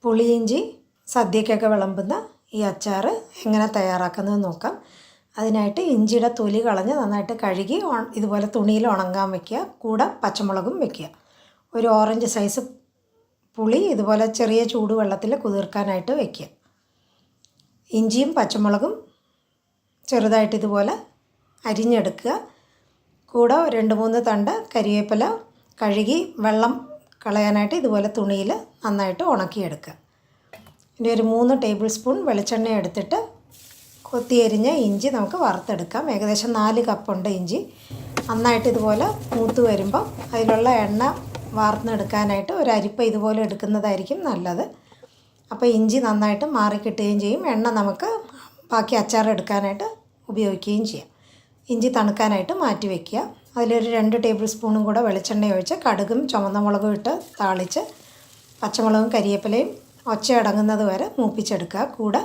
പുളിയിഞ്ചി സദ്യക്കൊക്കെ വിളമ്പുന്ന ഈ അച്ചാർ എങ്ങനെ തയ്യാറാക്കുന്നത് നോക്കാം. അതിനായിട്ട് ഇഞ്ചിയുടെ തൊലി കളഞ്ഞ് നന്നായിട്ട് കഴുകി ഇതുപോലെ തുണിയിൽ ഉണങ്ങാൻ വയ്ക്കുക. കൂടെ പച്ചമുളകും വയ്ക്കുക. ഒരു ഓറഞ്ച് സൈസ് പുളി ഇതുപോലെ ചെറിയ ചൂടുവെള്ളത്തിൽ കുതിർക്കാനായിട്ട് വയ്ക്കുക. ഇഞ്ചിയും പച്ചമുളകും ചെറുതായിട്ട് ഇതുപോലെ അരിഞ്ഞെടുക്കുക. കൂടെ 2-3 തണ്ട് കരിവേപ്പില കഴുകി വെള്ളം കളയാനായിട്ട് ഇതുപോലെ തുണിയിൽ നന്നായിട്ട് ഉണക്കിയെടുക്കുക. ഇനി ഒരു 3 ടേബിൾ സ്പൂൺ വെളിച്ചെണ്ണ എടുത്തിട്ട് കൊത്തിയരിഞ്ഞ ഇഞ്ചി നമുക്ക് വറുത്തെടുക്കാം. ഏകദേശം 4 കപ്പുണ്ട് ഇഞ്ചി. നന്നായിട്ട് ഇതുപോലെ മൂത്ത് വരുമ്പോൾ അതിലുള്ള എണ്ണ വാർന്നെടുക്കാനായിട്ട് ഒരു അരിപ്പ ഇതുപോലെ എടുക്കുന്നതായിരിക്കും നല്ലത്. അപ്പോൾ ഇഞ്ചി നന്നായിട്ട് മാറിക്കിട്ടുകയും ചെയ്യും. എണ്ണ നമുക്ക് ബാക്കി അച്ചാർ എടുക്കാനായിട്ട് ഉപയോഗിക്കുകയും ചെയ്യാം. ഇഞ്ചി തണുക്കാനായിട്ട് മാറ്റി വയ്ക്കുക. അതിലൊരു 2 ടേബിൾ സ്പൂണും കൂടെ വെളിച്ചെണ്ണ ഒഴിച്ച് കടുകും ചുവന്ന മുളകും ഇട്ട് താളിച്ച് പച്ചമുളകും കരിവേപ്പിലയും ഒച്ചയടങ്ങുന്നത് വരെ മൂപ്പിച്ചെടുക്കുക. കൂടെ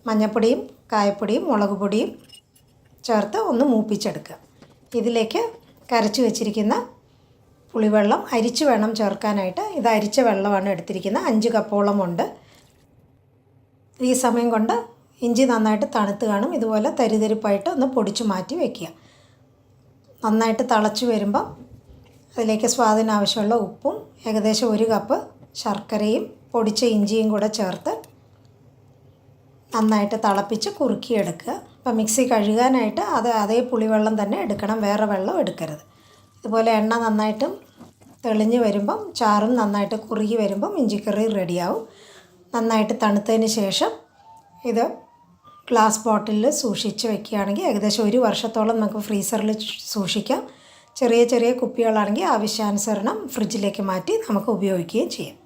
മഞ്ഞൾപ്പൊടിയും കായപ്പൊടിയും മുളക് പൊടിയും ചേർത്ത് ഒന്ന് മൂപ്പിച്ചെടുക്കുക. ഇതിലേക്ക് കരച്ച് വെച്ചിരിക്കുന്ന പുളിവെള്ളം അരിച്ച് വേണം ചേർക്കാനായിട്ട്. ഇത് അരിച്ച വെള്ളമാണ് എടുത്തിരിക്കുന്നത്. 5 കപ്പോളം ഉണ്ട്. ഈ സമയം കൊണ്ട് ഇഞ്ചി നന്നായിട്ട് തണുത്ത് കാണും. ഇതുപോലെ തരിതരിപ്പായിട്ട് ഒന്ന് പൊടിച്ച് മാറ്റി വയ്ക്കുക. നന്നായിട്ട് തിളച്ച് വരുമ്പം അതിലേക്ക് സ്വാദിന് ആവശ്യമുള്ള ഉപ്പും ഏകദേശം 1 കപ്പ് ശർക്കരയും പൊടിച്ച ഇഞ്ചിയും കൂടെ ചേർത്ത് നന്നായിട്ട് തിളപ്പിച്ച് കുറുക്കിയെടുക്കുക. അപ്പോൾ മിക്സി കഴുകാനായിട്ട് അതേ പുളിവെള്ളം തന്നെ എടുക്കണം, വേറെ വെള്ളം എടുക്കരുത്. ഇതുപോലെ എണ്ണ നന്നായിട്ടും തെളിഞ്ഞ് വരുമ്പം ചാറും നന്നായിട്ട് കുറുകി വരുമ്പം ഇഞ്ചിക്കറി റെഡിയാവും. നന്നായിട്ട് തണുത്തതിന് ശേഷം ഇത് ഗ്ലാസ് ബോട്ടിലിൽ സൂക്ഷിച്ച് വയ്ക്കുകയാണെങ്കിൽ ഏകദേശം 1 വർഷത്തോളം നമുക്ക് ഫ്രീസറിൽ സൂക്ഷിക്കാം. ചെറിയ ചെറിയ കുപ്പികളാണെങ്കിൽ ആവശ്യാനുസരണം ഫ്രിഡ്ജിലേക്ക് മാറ്റി നമുക്ക് ഉപയോഗിക്കുകയും ചെയ്യാം.